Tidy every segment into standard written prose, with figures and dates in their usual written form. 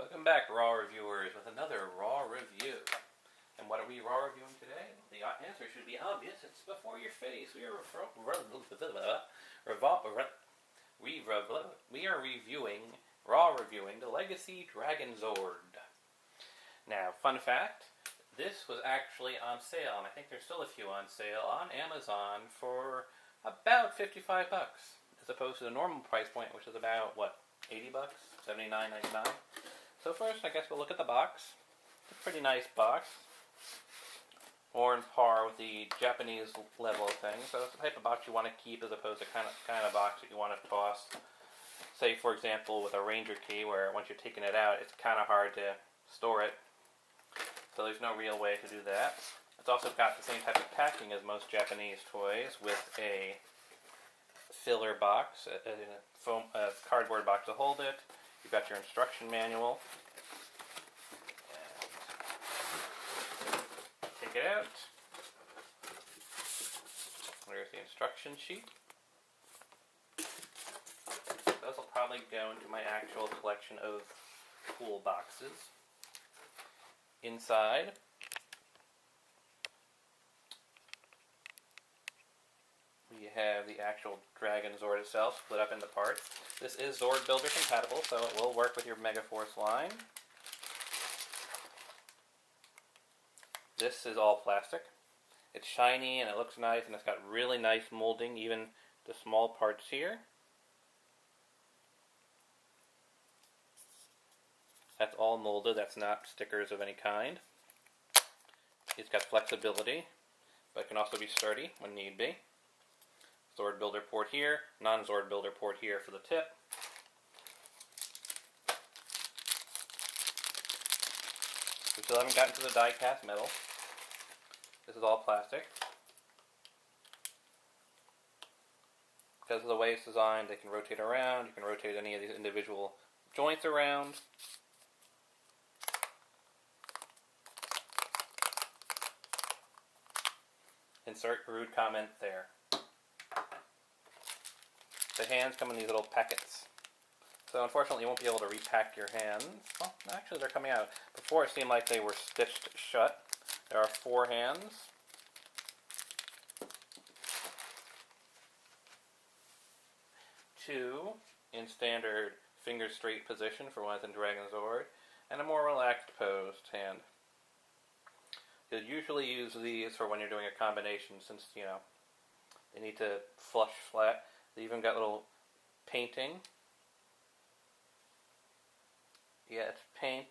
Welcome back, Raw Reviewers, with another Raw review. And what are we Raw reviewing today? The answer should be obvious. It's before your face. We are reviewing the Legacy Dragonzord. Now, fun fact, this was actually on sale, and I think there's still a few on sale on Amazon for about $55, as opposed to the normal price point, which is about, what, $80? $79.99. So first, I guess we'll look at the box. It's a pretty nice box. More in par with the Japanese level of things. So it's the type of box you want to keep as opposed to kind of box that you want to toss. Say, for example, with a Ranger key, where once you're taking it out, it's kind of hard to store it. So there's no real way to do that. It's also got the same type of packing as most Japanese toys, with a filler box, a cardboard box to hold it. You've got your instruction manual. And take it out. There's the instruction sheet. Those will probably go into my actual collection of tool boxes. Inside, we have the actual Dragonzord itself, split up into parts. This is Zord Builder compatible, so it will work with your Megaforce line. This is all plastic. It's shiny and it looks nice, and it's got really nice molding, even the small parts here. That's all molded, that's not stickers of any kind. It's got flexibility, but it can also be sturdy when need be. Zord Builder port here, non-Zord Builder port here for the tip. We still haven't gotten to the die-cast metal. This is all plastic. Because of the way it's designed, they can rotate around. You can rotate any of these individual joints around. Insert rude comment there. The hands come in these little packets. So unfortunately you won't be able to repack your hands. Well, actually they're coming out. Before it seemed like they were stitched shut. There are 4 hands. Two in standard finger straight position for when it's in Dragonzord, and a more relaxed posed hand. You'll usually use these for when you're doing a combination, since, you know, they need to flush flat. They even got little painting. Yeah, it's paint.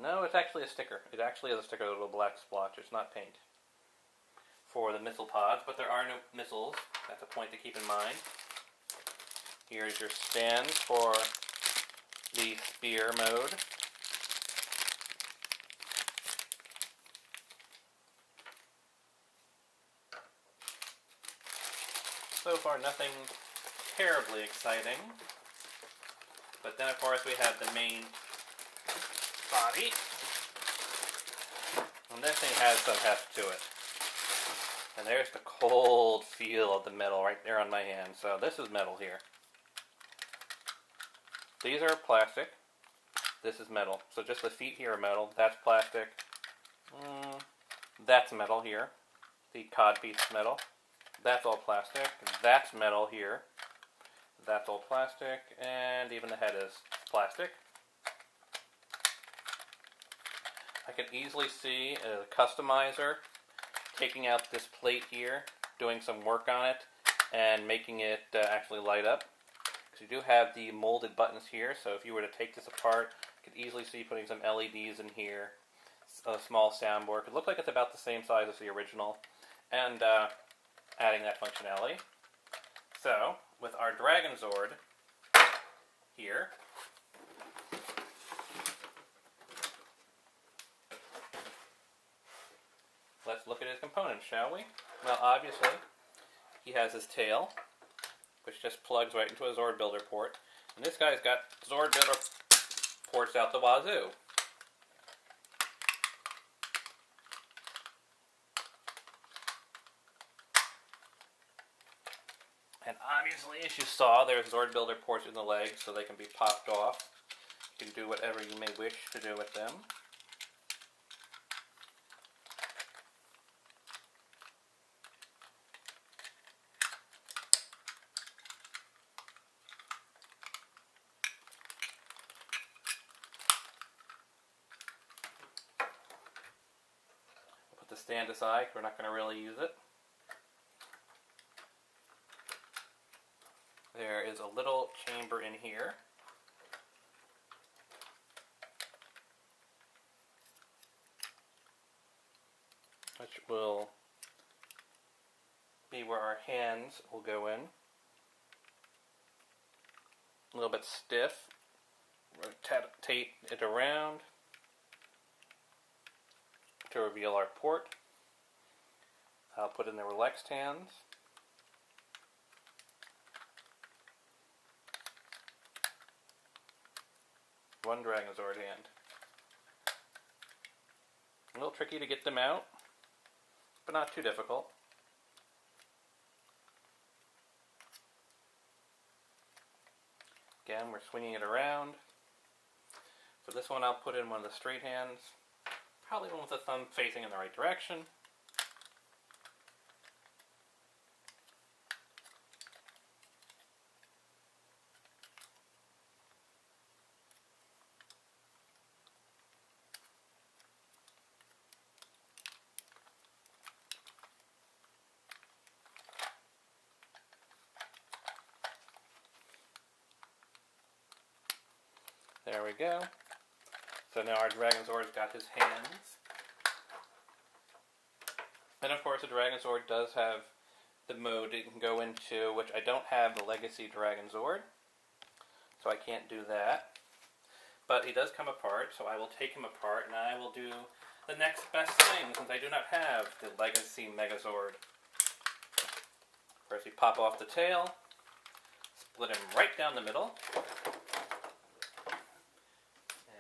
No, it's actually a sticker. It actually is a sticker, a little black splotch. It's not paint. For the missile pods, but there are no missiles. That's a point to keep in mind. Here's your stand for the spear mode. So far, nothing terribly exciting. But then, of course, we have the main body. And this thing has some heft to it. And there's the cold feel of the metal right there on my hand. So this is metal here. These are plastic. This is metal. So just the feet here are metal. That's plastic. That's metal here. The codpiece is metal. That's all plastic. That's metal here. That's all plastic. And even the head is plastic. I can easily see a customizer taking out this plate here, doing some work on it, and making it actually light up. Because you do have the molded buttons here, so if you were to take this apart, you could easily see putting some LEDs in here, a small soundboard. It looks like it's about the same size as the original, and adding that functionality. So, with our Dragonzord here, let's look at his components, shall we? Well, obviously, he has his tail, which just plugs right into a Zord Builder port. And this guy's got Zord Builder ports out the wazoo. And obviously, as you saw, there's Zord Builder ports in the legs, so they can be popped off. You can do whatever you may wish to do with them. Put the stand aside, we're not going to really use it. There is a little chamber in here. Which will be where our hands will go in. A little bit stiff. Rotate it around to reveal our port. I'll put in the relaxed hands. One Dragonzord hand. A little tricky to get them out, but not too difficult. Again, we're swinging it around. For this one, I'll put in one of the straight hands. Probably one with the thumb facing in the right direction. There we go. So now our Dragonzord's got his hands. And of course the Dragonzord does have the mode it can go into, which I don't have the Legacy Dragonzord, so I can't do that. But he does come apart, so I will take him apart and I will do the next best thing since I do not have the Legacy Megazord. First we pop off the tail, split him right down the middle.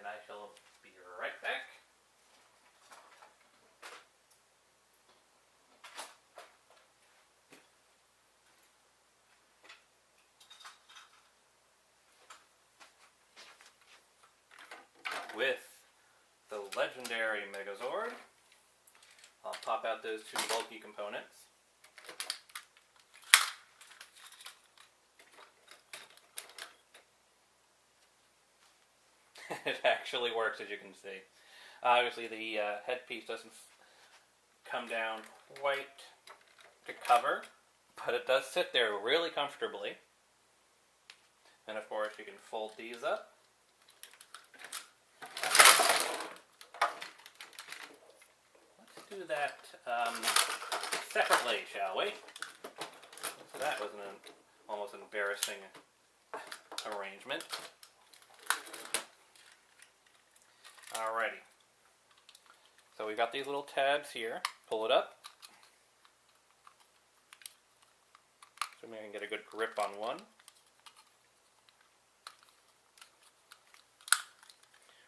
I shall be right back. With the legendary Megazord, I'll pop out those two bulky components. It actually works, as you can see. Obviously, the headpiece doesn't come down quite to cover, but it does sit there really comfortably. And of course, you can fold these up. Let's do that separately, shall we? So that was an almost embarrassing arrangement. Alrighty. So we've got these little tabs here. Pull it up. So maybe I can get a good grip on one.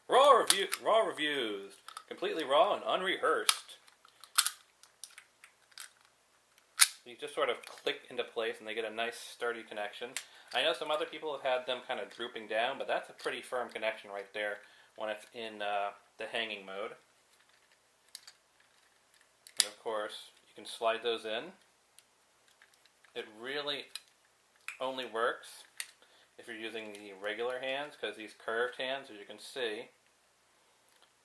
Raw reviews. Completely raw and unrehearsed. You just sort of click into place and they get a nice sturdy connection. I know some other people have had them kind of drooping down, but that's a pretty firm connection right there when it's in the hanging mode. And of course, you can slide those in. It really only works if you're using the regular hands, because these curved hands, as you can see,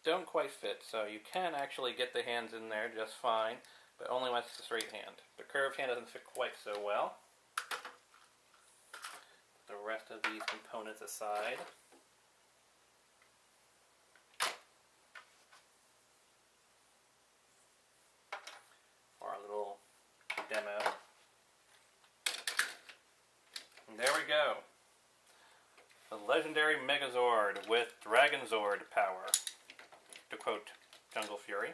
don't quite fit. So you can actually get the hands in there just fine, but only when it's the straight hand. The curved hand doesn't fit quite so well. Put the rest of these components aside. Demo. And there we go. The legendary Megazord with Dragonzord power. To quote Jungle Fury.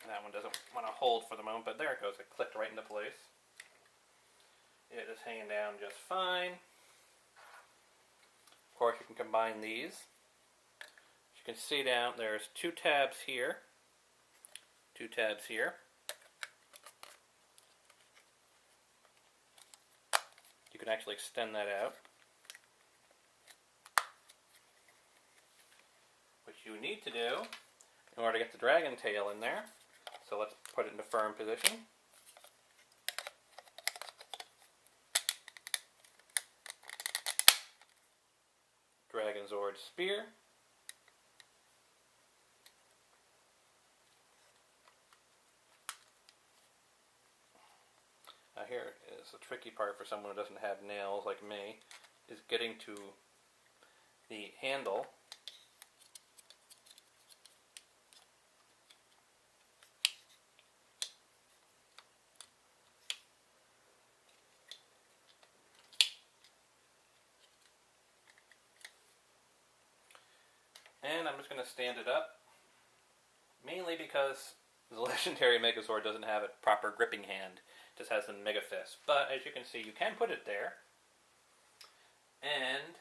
That one doesn't want to hold for the moment, but there it goes. It clicked right into place. It is hanging down just fine. Of course, you can combine these. As you can see down, there's two tabs here. Two tabs here. You can actually extend that out. you need to do in order to get the dragon tail in there. So let's put it into firm position. Dragonzord spear. Now here is the tricky part for someone who doesn't have nails like me, is getting to the handle. And I'm just going to stand it up, mainly because the legendary Megazord doesn't have a proper gripping hand, it just has the Mega Fist. But as you can see, you can put it there, and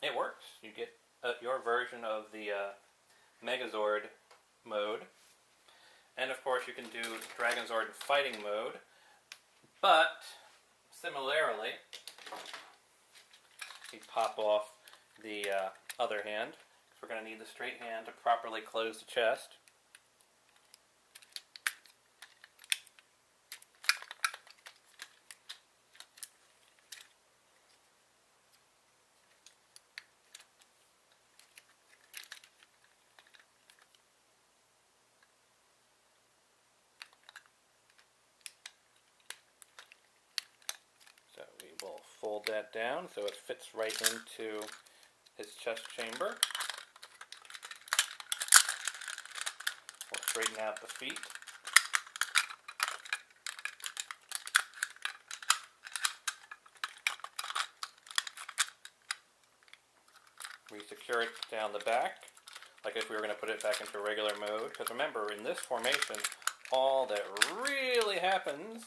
it works. You get your version of the Megazord mode, and of course you can do Dragonzord in fighting mode, but similarly, you pop off the other hand. We're going to need the straight hand to properly close the chest. So we will fold that down so it fits right into his chest chamber. We'll straighten out the feet. We secure it down the back, like if we were going to put it back into regular mode. Because remember, in this formation, all that really happens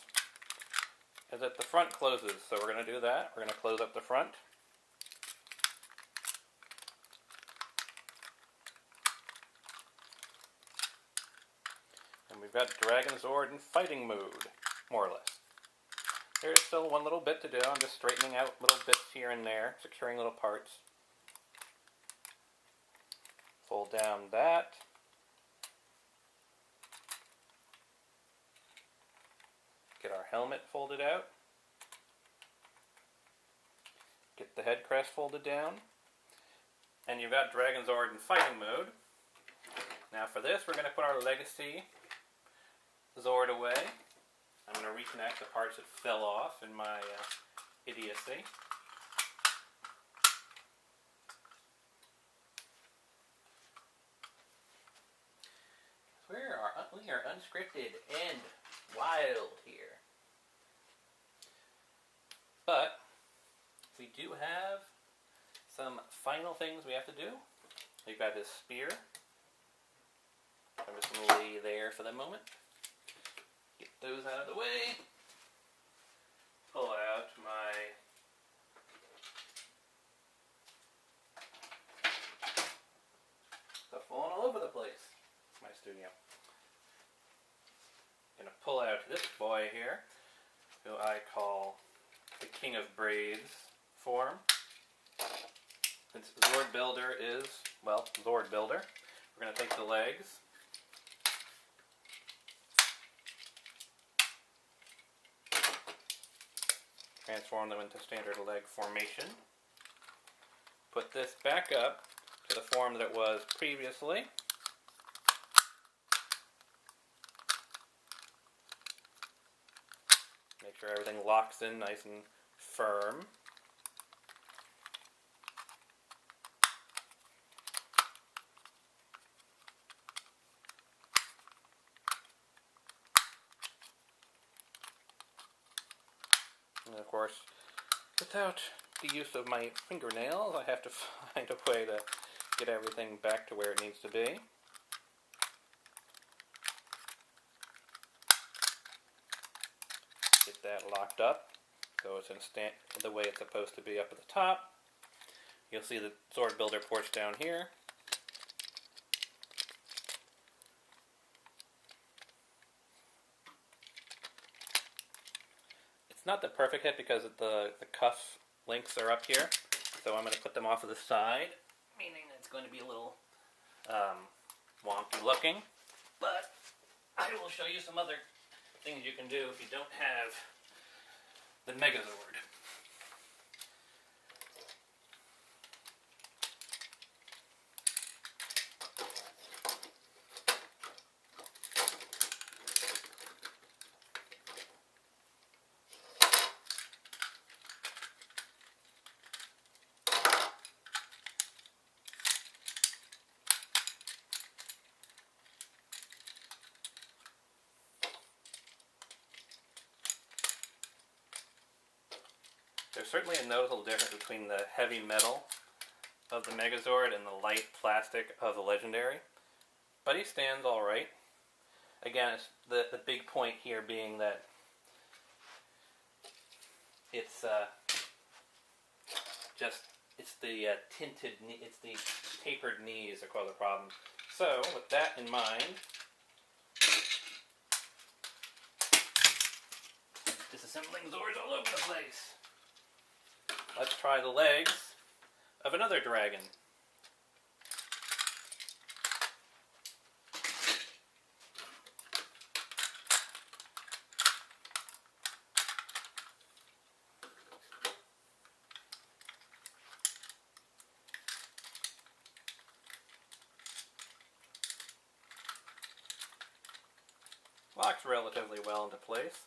is that the front closes. So we're going to do that. We're going to close up the front. And we've got Dragonzord in fighting mode, more or less. There's still one little bit to do. I'm just straightening out little bits here and there, securing little parts. Fold down that. Get our helmet folded out. Get the head crest folded down. And you've got Dragonzord in fighting mode. Now for this, we're going to put our Legacy Zord away. I'm going to reconnect the parts that fell off in my idiocy. We are unscripted and wild here. But we do have some final things we have to do. We've got his spear. I'm just going to lay there for the moment. Get those out of the way. Pull out my stuff falling all over the place. It's my studio. I'm going to pull out this boy here, who I call the King of Braids form. Since Zord Builder is, well, Zord Builder, we're going to take the legs. Transform them into standard leg formation. Put this back up to the form that it was previously. Make sure everything locks in nice and firm. And of course, without the use of my fingernails, I have to find a way to get everything back to where it needs to be. Get that locked up so it's in the way it's supposed to be up at the top. You'll see the Zord Builder ports down here. It's not the perfect hit because the cuff links are up here, so I'm going to put them off of the side, meaning it's going to be a little wonky looking, but I will show you some other things you can do if you don't have the Megazord. There's certainly a noticeable difference between the heavy metal of the Megazord and the light plastic of the Legendary, but he stands alright. Again, it's the big point here being that it's it's the it's the tapered knees that cause the problem. So, with that in mind, disassembling Zords all over the place. Let's try the legs of another dragon. Locks relatively well into place.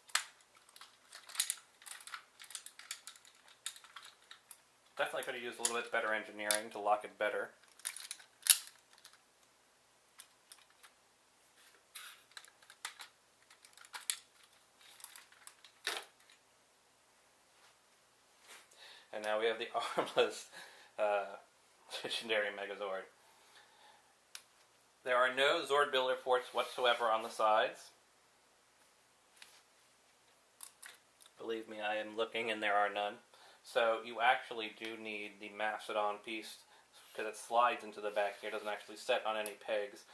Definitely could have used a little bit better engineering to lock it better. And now we have the armless Legendary Megazord. There are no Zord builder ports whatsoever on the sides. Believe me, I am looking and there are none. So you actually do need the Mastodon piece because it slides into the back here. It doesn't actually set on any pegs,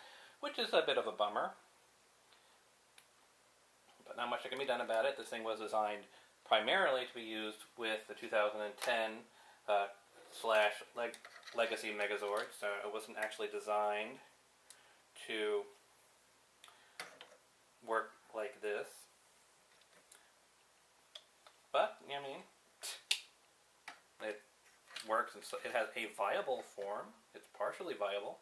which is a bit of a bummer. But not much that can be done about it. This thing was designed primarily to be used with the 2010 Legacy Megazord, so it wasn't actually designed to work like this. But, I mean, it works, and so it has a viable form. It's partially viable.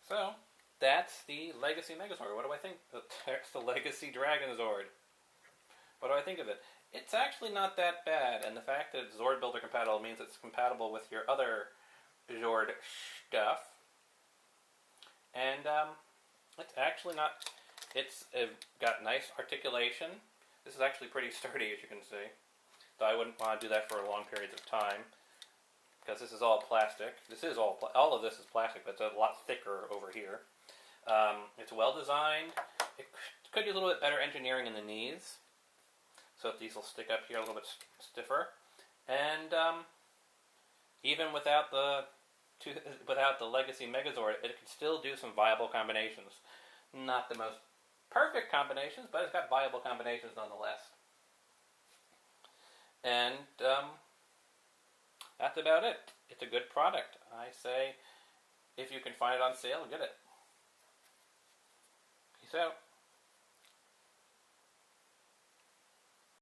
So, that's the Legacy Megazord. What do I think? There's the Legacy Dragonzord. What do I think of it? It's actually not that bad, and the fact that it's Zord Builder compatible means it's compatible with your other Zord stuff. And, it's actually not... It's got nice articulation. This is actually pretty sturdy, as you can see. Though I wouldn't want to do that for long periods of time, because this is all plastic. This is all of this is plastic, but it's a lot thicker over here. It's well designed. It could use a little bit better engineering in the knees, so that these will stick up here a little bit stiffer. And even without the Legacy Megazord, it can still do some viable combinations. Not the most perfect combinations, but it's got viable combinations nonetheless. And that's about it. It's a good product. I say, if you can find it on sale, get it. Peace out.